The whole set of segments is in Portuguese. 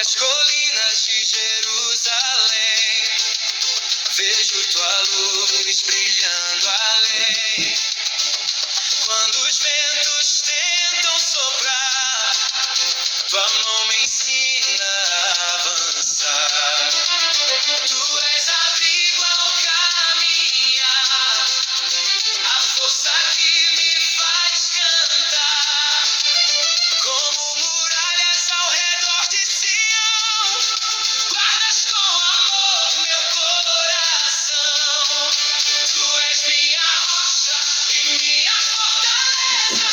nas colinas de Jerusalém, vejo tua luz brilhando além. Quando os ventos tentam soprar, tua mão me ensina a avançar. Tu és abrigo ao caminhar, a força que me faz cantar. Como muralhas ao redor de Sião, guardas com amor meu coração. Tu és minha rocha e minha fortaleza,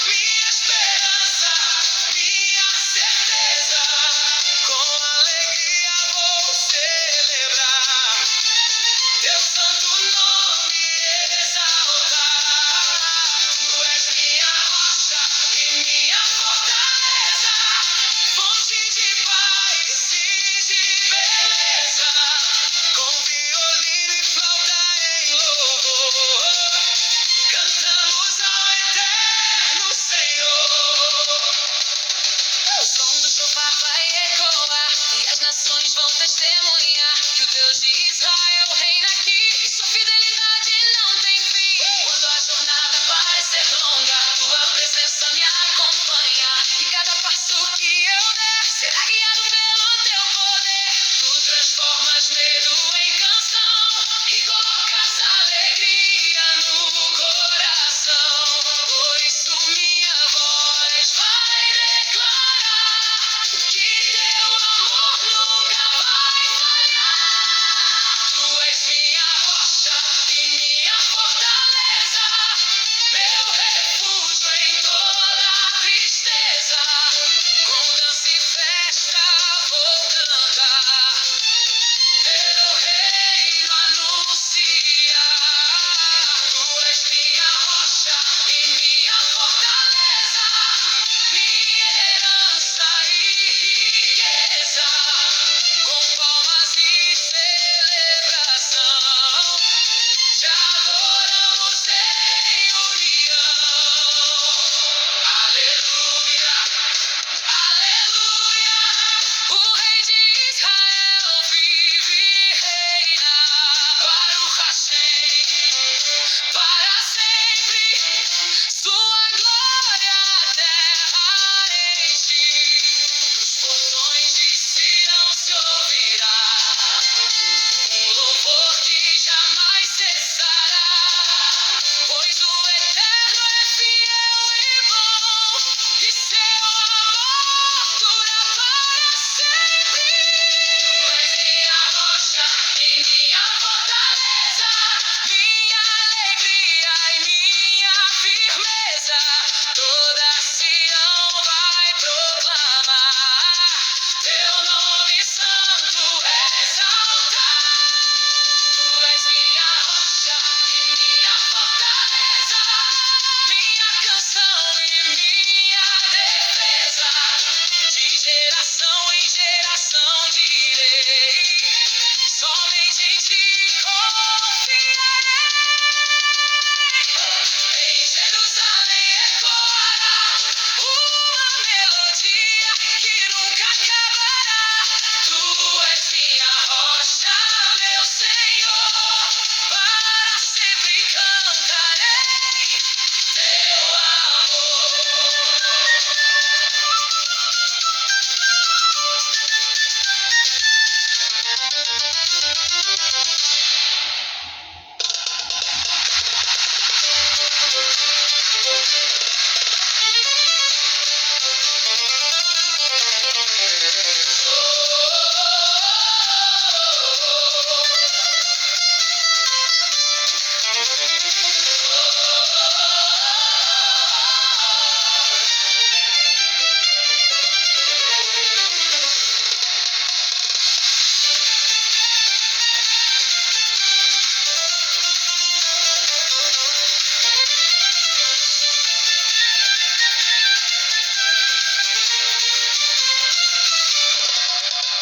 minha esperança, minha certeza. Com alegria vou celebrar, teu santo nome exaltar. Tu és minha rocha e minha fortaleza, fonte de paz e de beleza. Com violino e flauta em louvor, cantamos ao eterno Senhor. O som do shofar vai ecoar e as nações vão testemunhar que o Deus de Israel reina aqui e sua fidelidade não tem fim. Quando a jornada parecer longa, tua presença me acompanha e cada passo que eu der será guiado pelo teu poder. Tu transformas medo em canção e colocas alegria no coração. Por isso minha voz vai declarar que teu amor nunca vai falhar. Tu és minha rocha e minha fortaleza, meu refúgio em toda tristeza. Com dança e festa vou cantar, teu reino anunciar. Tu és minha rocha e minha fortaleza, minha herança e riqueza. Com palmas e celebração, te adoramos em união. Aleluia, aleluia. O Rei de Israel vive e reina. Baruch Hashem, para sempre. Sua glória a terra enche. Dos portões de Sião se ouvirá um louvor que jamais cessará. Pois o Eterno é fiel e bom, e seu amor dura para sempre. Tu és minha rocha e minha fortaleza, minha alegria e minha firmeza. Toda Sião vai proclamar, teu nome santo exaltar. Tu és minha rocha e minha fortaleza, minha canção e minha defesa. De geração em geração direi, somente em ti confiarei. Em Jerusalém ecoará uma melodia que nunca acabará. Tu és minha rocha, meu Senhor, para sempre cantarei teu amor.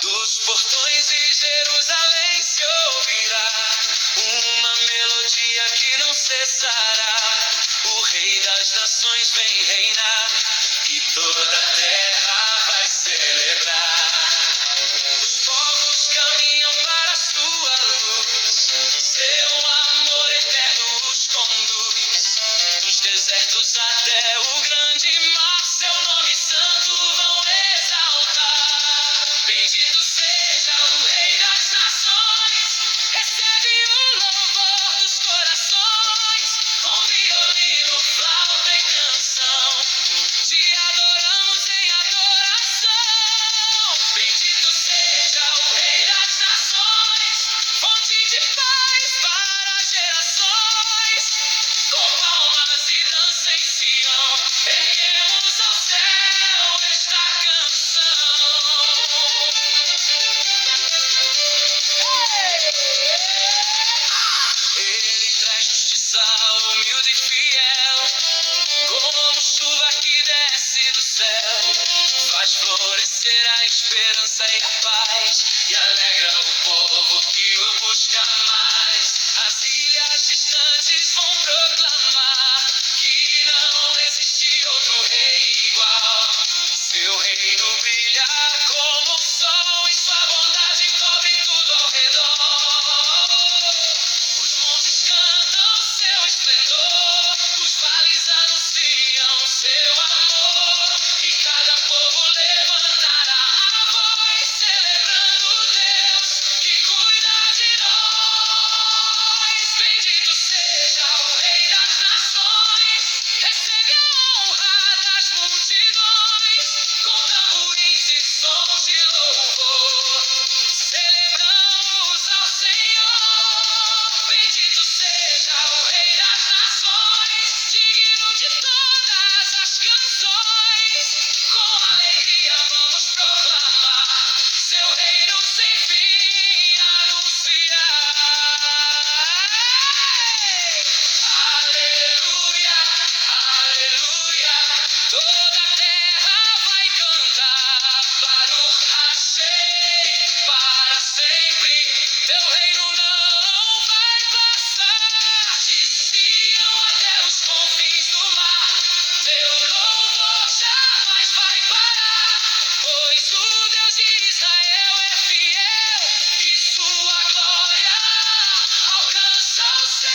Dos portões de Jerusalém se ouvirá uma melodia que não cessará. O Rei das Nações vem reinar e toda a terra vai celebrar. povos até o grande mar, seu nome santo vão exaltar. Bendito seja o Rei das Nações, recebe o louvor dos corações, com violino, flauta e canção, te adoramos em adoração. Bendito seja o Rei das Nações, fonte de paz para gerações, com palmas e dança em Sião, erguemos ao céu esta canção. Ele traz justiça humilde e fiel, como chuva que desce do céu, faz florescer a esperança e a paz, e alegra o povo que o busca mais. As ilhas distantes vão proclamar que não existe outro rei igual. Seu reino brilha como o sol, e sua bondade cobre tudo ao redor. Os montes cantam seu esplendor, os vales anunciam seu amor, e cada povo levantará a voz, celebrando Deus que cuida de nós. Bendito seja o Rei das Nações, recebe a honra das multidões, com tamborins e sons de louvor, celebramos ao Senhor. Bendito seja o Rei das Nações, digno de todas as canções, com alegria vamos proclamar, seu reino sem fim anunciar. Aleluia, aleluia, toda a terra vai cantar, Baruch Hashem, para sempre, teu reino não vai passar. De Sião até os confins do mar, teu louvor jamais vai parar, pois o Deus de Israel é fiel, e sua glória alcança o céu.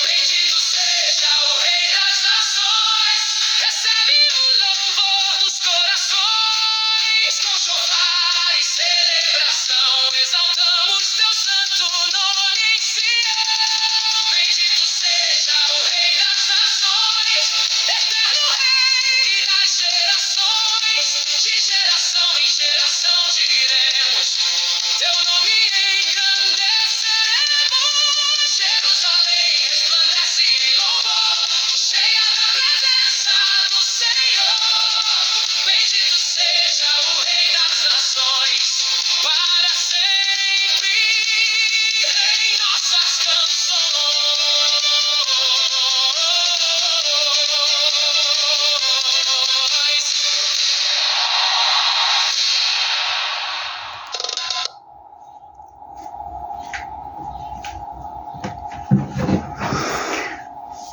Bendito seja o Rei das Nações, recebe o louvor dos corações, com chofar e celebração, exaltamos teu santo nome em Sião. Bendito seja o Rei das Nações, eterno Rei das gerações, de geração em geração diremos, teu nome engrandeceremos. Jerusalém resplandece em louvor, cheia da presença do Senhor. Bendito seja o Rei das Nações, para sempre em nossas canções.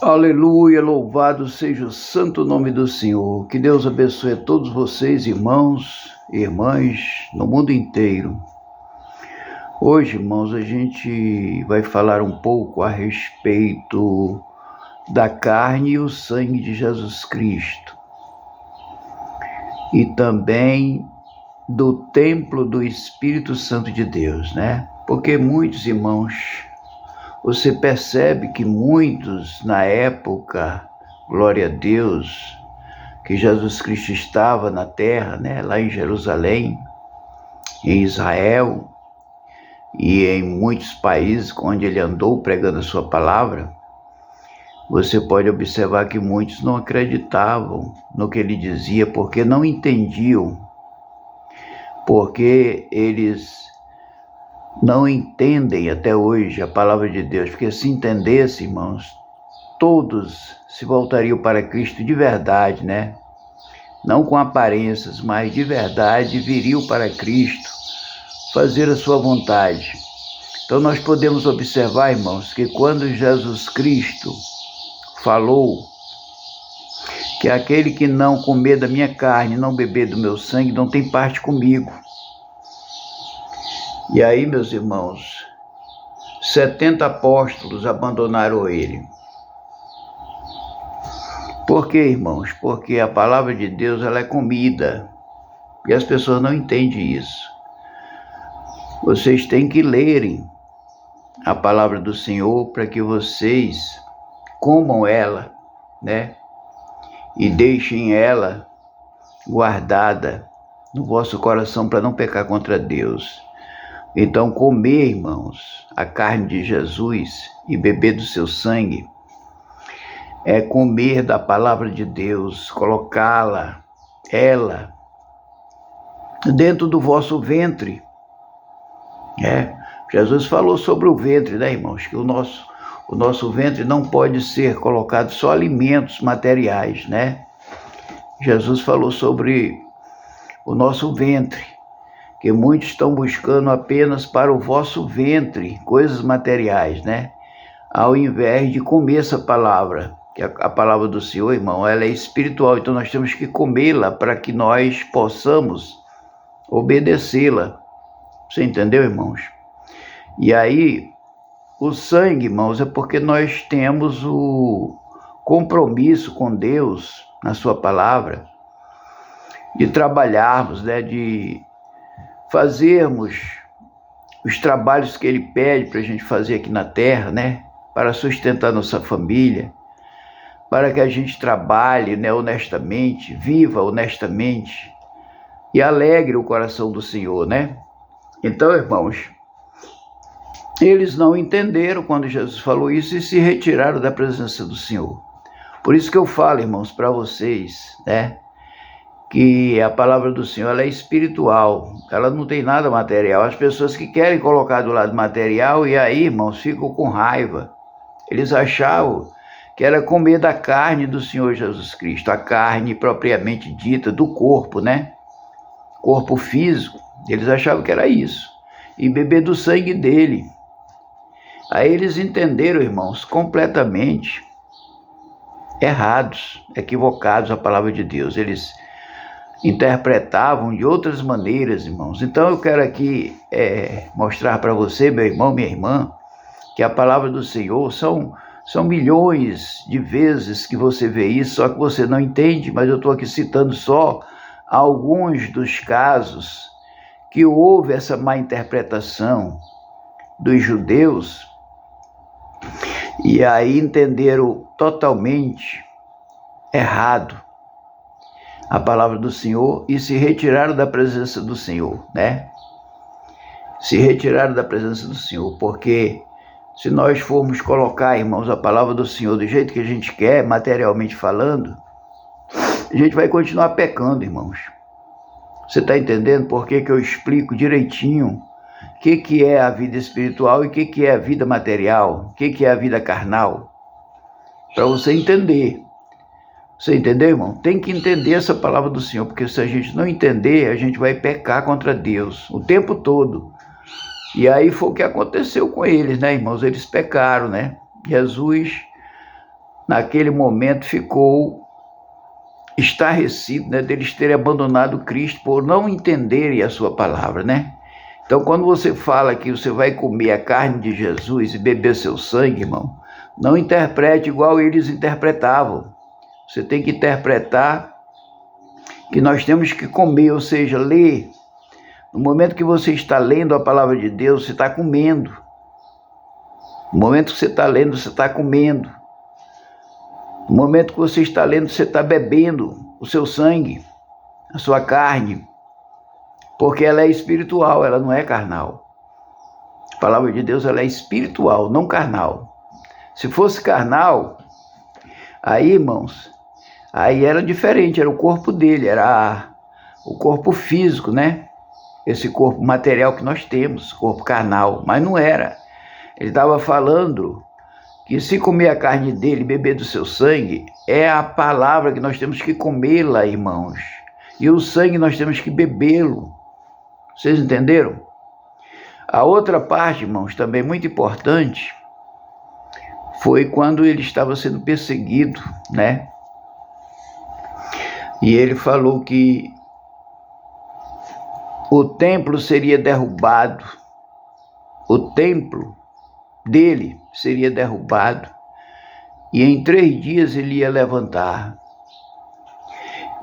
Aleluia, louvado seja o santo nome do Senhor. Que Deus abençoe a todos vocês, irmãos e irmãs, no mundo inteiro. Hoje, irmãos, a gente vai falar um pouco a respeito da carne e o sangue de Jesus Cristo. E também do templo do Espírito Santo de Deus, né? Porque muitos irmãos, você percebe que muitos na época, glória a Deus, que Jesus Cristo estava na terra, né? Lá em Jerusalém, em Israel e em muitos países onde ele andou pregando a sua palavra, você pode observar que muitos não acreditavam no que ele dizia, porque não entendiam, porque eles não entendem até hoje a palavra de Deus, porque se entendesse, irmãos, todos se voltariam para Cristo de verdade, né? Não com aparências, mas de verdade viriam para Cristo fazer a sua vontade. Então nós podemos observar, irmãos, que quando Jesus Cristo falou que aquele que não comer da minha carne, não beber do meu sangue, não tem parte comigo. E aí, meus irmãos, 70 apóstolos abandonaram ele. Por quê, irmãos? Porque a palavra de Deus, ela é comida. E as pessoas não entendem isso. Vocês têm que lerem a palavra do Senhor para que vocês comam ela, né? E deixem ela guardada no vosso coração para não pecar contra Deus. Então, comer, irmãos, a carne de Jesus e beber do seu sangue é comer da palavra de Deus, colocá-la, ela, dentro do vosso ventre. Jesus falou sobre o ventre, né, irmãos? Que o nosso ventre não pode ser colocado só alimentos materiais, né? Jesus falou sobre o nosso ventre, que muitos estão buscando apenas para o vosso ventre coisas materiais, né? Ao invés de comer essa palavra, que a palavra do Senhor, irmão, ela é espiritual, então nós temos que comê-la para que nós possamos obedecê-la. Você entendeu, irmãos? E aí, o sangue, irmãos, é porque nós temos o compromisso com Deus, na sua palavra, de trabalharmos, né, de fazermos os trabalhos que Ele pede para a gente fazer aqui na terra, né, para sustentar nossa família, para que a gente trabalhe, né, honestamente, viva honestamente e alegre o coração do Senhor, né? Então, irmãos, eles não entenderam quando Jesus falou isso e se retiraram da presença do Senhor. Por isso que eu falo, irmãos, para vocês, né, que a palavra do Senhor, ela é espiritual, ela não tem nada material. As pessoas que querem colocar do lado material, e aí, irmãos, ficam com raiva. Eles achavam que era comer da carne do Senhor Jesus Cristo, a carne propriamente dita do corpo, né? Corpo físico. Eles achavam que era isso. E beber do sangue dele. Aí eles entenderam, irmãos, completamente errados, equivocados a palavra de Deus. Eles interpretavam de outras maneiras, irmãos. Então eu quero aqui mostrar para você, meu irmão, minha irmã, que a palavra do Senhor são milhões de vezes que você vê isso, só que você não entende, mas eu estou aqui citando só alguns dos casos que houve essa má interpretação dos judeus, e aí entenderam totalmente errado a palavra do Senhor e se retiraram da presença do Senhor, né? Se retiraram da presença do Senhor, porque se nós formos colocar, irmãos, a palavra do Senhor do jeito que a gente quer, materialmente falando, a gente vai continuar pecando, irmãos. Você está entendendo por que eu explico direitinho o que é a vida espiritual e o que é a vida material, o que é a vida carnal? Para você entender. Você entendeu, irmão? Tem que entender essa palavra do Senhor, porque se a gente não entender, a gente vai pecar contra Deus o tempo todo. E aí foi o que aconteceu com eles, né, irmãos? Eles pecaram, né? Jesus, naquele momento, ficou estarrecido, né, deles terem abandonado Cristo por não entenderem a sua palavra, né? Então, quando você fala que você vai comer a carne de Jesus e beber seu sangue, irmão, não interprete igual eles interpretavam. Você tem que interpretar que nós temos que comer, ou seja, ler. No momento que você está lendo a palavra de Deus, você está comendo. No momento que você está lendo, você está comendo. No momento que você está lendo, você está bebendo o seu sangue, a sua carne, porque ela é espiritual, ela não é carnal. A palavra de Deus, ela é espiritual, não carnal. Se fosse carnal, aí, irmãos, aí era diferente, era o corpo dele, era o corpo físico, né? Esse corpo material que nós temos, corpo carnal, mas não era. Ele estava falando que se comer a carne dele e beber do seu sangue, é a palavra que nós temos que comê-la, irmãos. E o sangue nós temos que bebê-lo. Vocês entenderam? A outra parte, irmãos, também muito importante, foi quando ele estava sendo perseguido, né? E ele falou que o templo seria derrubado, o templo dele seria derrubado, e em 3 dias ele ia levantar.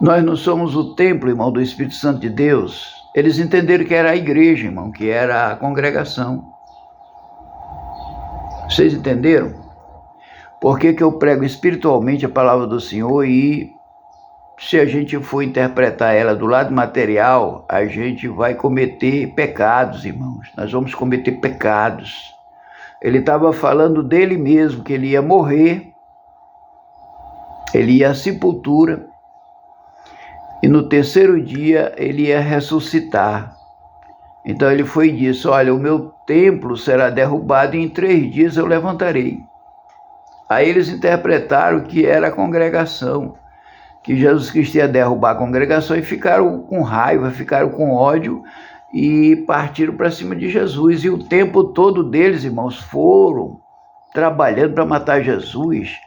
Nós não somos o templo, irmão, do Espírito Santo de Deus. Eles entenderam que era a igreja, irmão, que era a congregação. Vocês entenderam? Por que eu prego espiritualmente a palavra do Senhor e se a gente for interpretar ela do lado material, a gente vai cometer pecados, irmãos. Nós vamos cometer pecados. Ele estava falando dele mesmo, que ele ia morrer, ele ia à sepultura, e no 3º dia ele ia ressuscitar. Então ele foi e disse: olha, o meu templo será derrubado e em 3 dias eu levantarei. Aí eles interpretaram que era a congregação, que Jesus Cristo ia derrubar a congregação, e ficaram com raiva, ficaram com ódio e partiram para cima de Jesus. E o tempo todo deles, irmãos, foram trabalhando para matar Jesus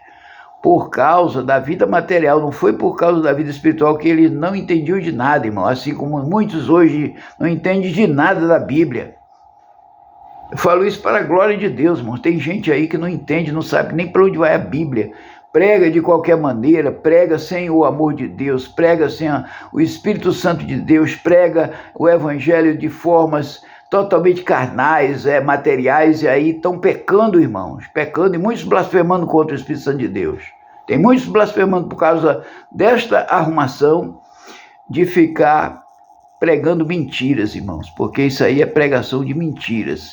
por causa da vida material, não foi por causa da vida espiritual, que eles não entendiam de nada, irmão, assim como muitos hoje não entendem de nada da Bíblia. Eu falo isso para a glória de Deus, irmão. Tem gente aí que não entende, não sabe nem para onde vai a Bíblia, prega de qualquer maneira, prega sem o amor de Deus, prega sem o Espírito Santo de Deus, prega o Evangelho de formas totalmente carnais, materiais, e aí estão pecando, irmãos, pecando, e muitos blasfemando contra o Espírito Santo de Deus. Tem muitos blasfemando por causa desta arrumação de ficar pregando mentiras, irmãos, porque isso aí é pregação de mentiras.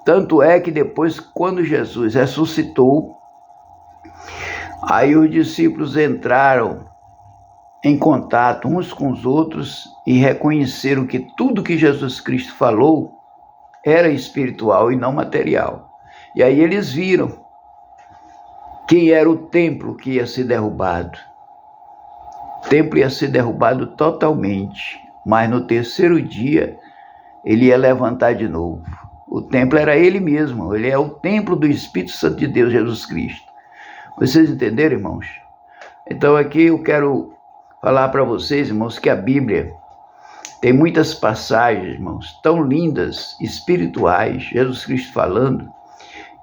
Tanto é que depois, quando Jesus ressuscitou, aí os discípulos entraram em contato uns com os outros e reconheceram que tudo que Jesus Cristo falou era espiritual e não material. E aí eles viram quem era o templo que ia ser derrubado. O templo ia ser derrubado totalmente, mas no 3º dia ele ia levantar de novo. O templo era ele mesmo, ele é o templo do Espírito Santo de Deus, Jesus Cristo. Vocês entenderam, irmãos? Então aqui eu quero falar para vocês, irmãos, que a Bíblia tem muitas passagens, irmãos, tão lindas, espirituais, Jesus Cristo falando,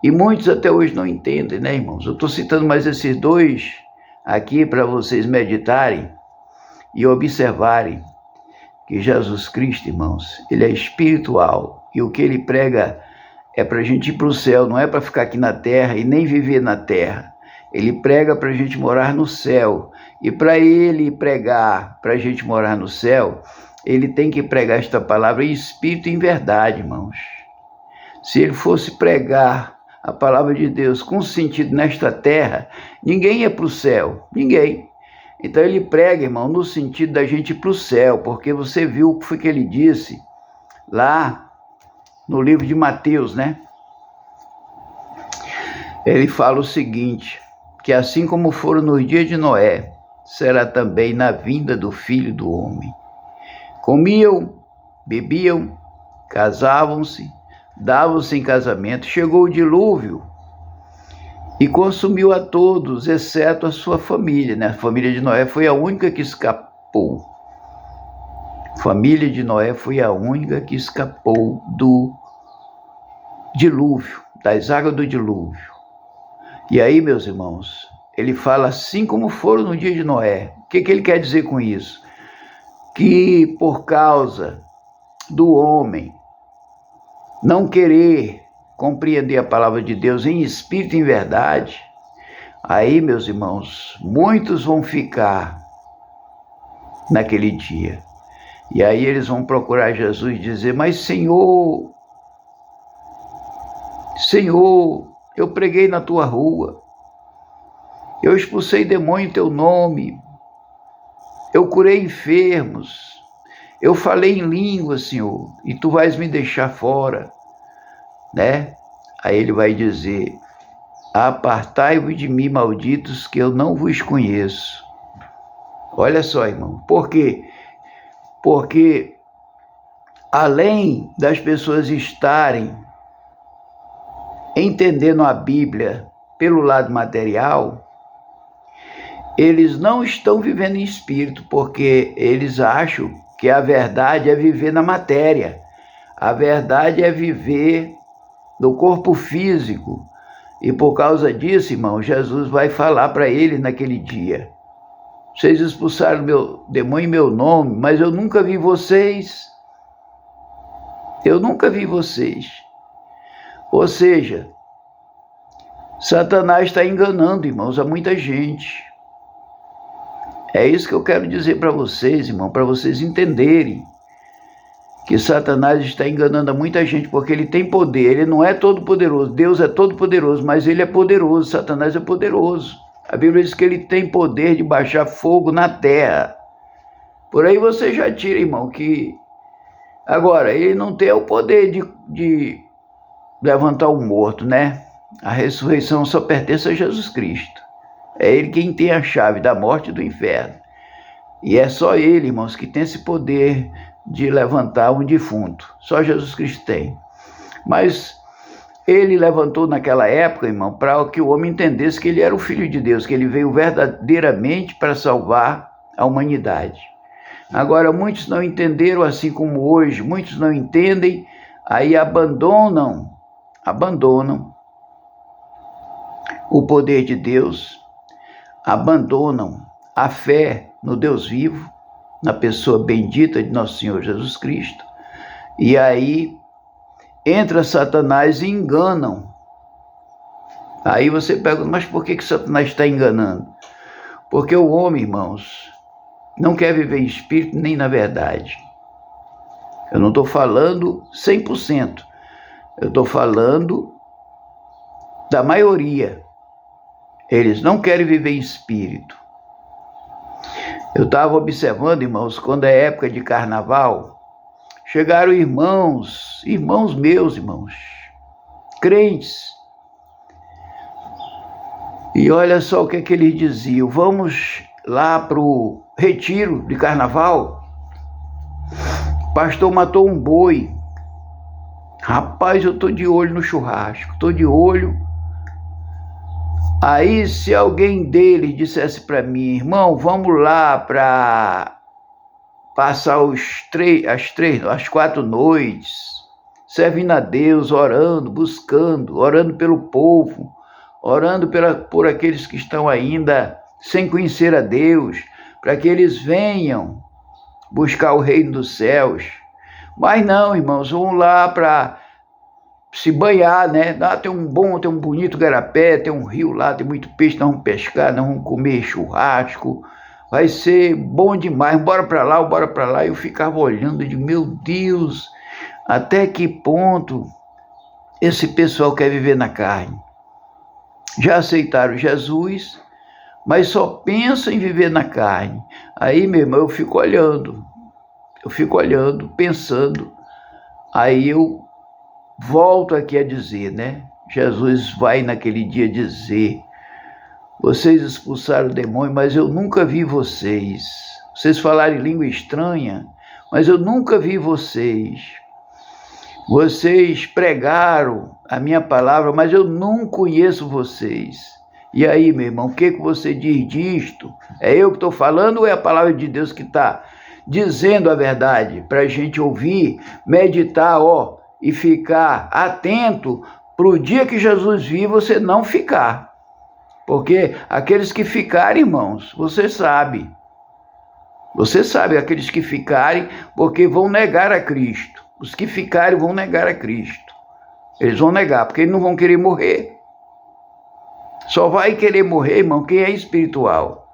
e muitos até hoje não entendem, né, irmãos? Eu estou citando mais esses 2 aqui para vocês meditarem e observarem que Jesus Cristo, irmãos, ele é espiritual, e o que ele prega é para a gente ir para o céu, não é para ficar aqui na terra e nem viver na terra. Ele prega para a gente morar no céu, e para ele pregar, para a gente morar no céu, ele tem que pregar esta palavra em espírito e em verdade, irmãos. Se ele fosse pregar a palavra de Deus com sentido nesta terra, ninguém ia para o céu, ninguém. Então ele prega, irmão, no sentido da gente ir para o céu, porque você viu o que foi que ele disse lá no livro de Mateus, né? Ele fala o seguinte, que assim como foram nos dias de Noé, será também na vinda do Filho do Homem. Comiam, bebiam, casavam-se, davam-se em casamento, chegou o dilúvio e consumiu a todos, exceto a sua família, né? A família de Noé foi a única que escapou. A família de Noé foi a única que escapou do dilúvio, das águas do dilúvio. E aí, meus irmãos, ele fala assim como foram no dia de Noé. O que ele quer dizer com isso? Que por causa do homem não querer compreender a palavra de Deus em espírito e em verdade, aí, meus irmãos, muitos vão ficar naquele dia. E aí eles vão procurar Jesus e dizer: mas Senhor, eu preguei na tua rua, eu expulsei demônio em teu nome, eu curei enfermos, eu falei em língua, Senhor, e tu vais me deixar fora, né? Aí ele vai dizer: apartai-vos de mim, malditos, que eu não vos conheço. Olha só, irmão, por quê? Porque além das pessoas estarem entendendo a Bíblia pelo lado material, eles não estão vivendo em espírito, porque eles acham que a verdade é viver na matéria. A verdade é viver no corpo físico. E por causa disso, irmão, Jesus vai falar para eles naquele dia: vocês expulsaram meu demônio em meu nome, mas eu nunca vi vocês. Eu nunca vi vocês. Ou seja, Satanás está enganando, irmãos, a muita gente. É isso que eu quero dizer para vocês, irmão, para vocês entenderem que Satanás está enganando a muita gente, porque ele tem poder. Ele não é todo poderoso. Deus é todo poderoso, mas ele é poderoso. Satanás é poderoso. A Bíblia diz que ele tem poder de baixar fogo na terra. Por aí você já tira, irmão, que... Agora, ele não tem o poder de levantar o morto, né? A ressurreição só pertence a Jesus Cristo. É ele quem tem a chave da morte e do inferno. E é só ele, irmãos, que tem esse poder de levantar um defunto. Só Jesus Cristo tem. Mas ele levantou naquela época, irmão, para que o homem entendesse que ele era o Filho de Deus, que ele veio verdadeiramente para salvar a humanidade. Agora, muitos não entenderam, assim como hoje, muitos não entendem, aí abandonam o poder de Deus, abandonam a fé no Deus vivo, na pessoa bendita de nosso Senhor Jesus Cristo, e aí entra Satanás e enganam. Aí você pergunta, mas por que Satanás está enganando? Porque o homem, irmãos, não quer viver em espírito nem na verdade. Eu não estou falando 100%, eu estou falando da maioria. Eles não querem viver em espírito. Eu estava observando, irmãos, quando é época de carnaval, chegaram irmãos meus, irmãos, crentes. E olha só o que eles diziam: vamos lá para o retiro de carnaval. O pastor matou um boi. Rapaz, eu estou de olho no churrasco, estou de olho. Aí, se alguém deles dissesse para mim, irmão, vamos lá para passar as 4 noites, servindo a Deus, orando, buscando, orando pelo povo, orando por aqueles que estão ainda sem conhecer a Deus, para que eles venham buscar o reino dos céus. Mas não, irmãos, vamos lá para se banhar, né? Tem um bonito garapé, tem um rio lá, tem muito peixe, nós vamos pescar, nós vamos comer churrasco, vai ser bom demais, bora para lá. Eu ficava olhando e digo, meu Deus, até que ponto esse pessoal quer viver na carne? Já aceitaram Jesus, mas só pensam em viver na carne. Aí, meu irmão, eu fico olhando, pensando, aí eu volto aqui a dizer, né? Jesus vai naquele dia dizer: vocês expulsaram o demônio, mas eu nunca vi vocês. Vocês falaram em língua estranha, mas eu nunca vi vocês. Vocês pregaram a minha palavra, mas eu não conheço vocês. E aí, meu irmão, o que você diz disto? É eu que estou falando ou é a palavra de Deus que está dizendo a verdade? Para a gente ouvir, meditar, e ficar atento para o dia que Jesus vir, você não ficar. Porque aqueles que ficarem, irmãos, você sabe, aqueles que ficarem, porque vão negar a Cristo. Os que ficarem vão negar a Cristo. Eles vão negar, porque eles não vão querer morrer. Só vai querer morrer, irmão, quem é espiritual.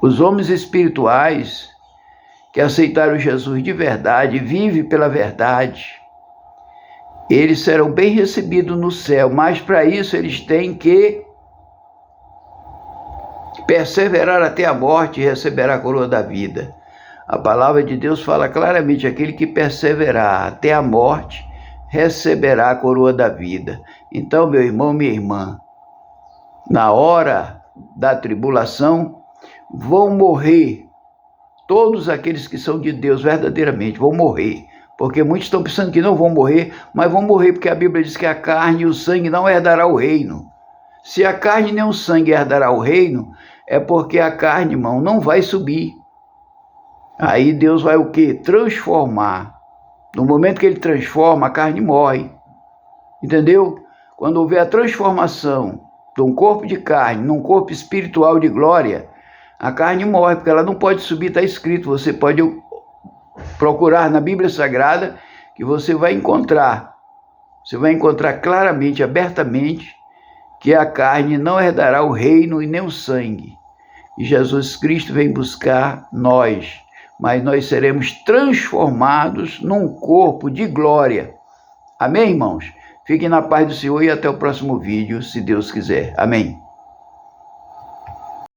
Os homens espirituais que aceitaram Jesus de verdade, vivem pela verdade, eles serão bem recebidos no céu, mas para isso eles têm que perseverar até a morte e receberá a coroa da vida. A palavra de Deus fala claramente: aquele que perseverar até a morte receberá a coroa da vida. Então, meu irmão, minha irmã, na hora da tribulação vão morrer todos aqueles que são de Deus verdadeiramente, vão morrer. Porque muitos estão pensando que não vão morrer, mas vão morrer porque a Bíblia diz que a carne e o sangue não herdará o reino. Se a carne nem o sangue herdará o reino, é porque a carne, irmão, não vai subir. Aí Deus vai o quê? Transformar. No momento que ele transforma, a carne morre. Entendeu? Quando houver a transformação de um corpo de carne num corpo espiritual de glória, a carne morre, porque ela não pode subir, está escrito. Você pode procurar na Bíblia Sagrada que você vai encontrar. Você vai encontrar claramente, abertamente, que a carne não herdará o reino e nem o sangue. E Jesus Cristo vem buscar nós, mas nós seremos transformados num corpo de glória. Amém, irmãos? Fiquem na paz do Senhor e até o próximo vídeo, se Deus quiser. Amém.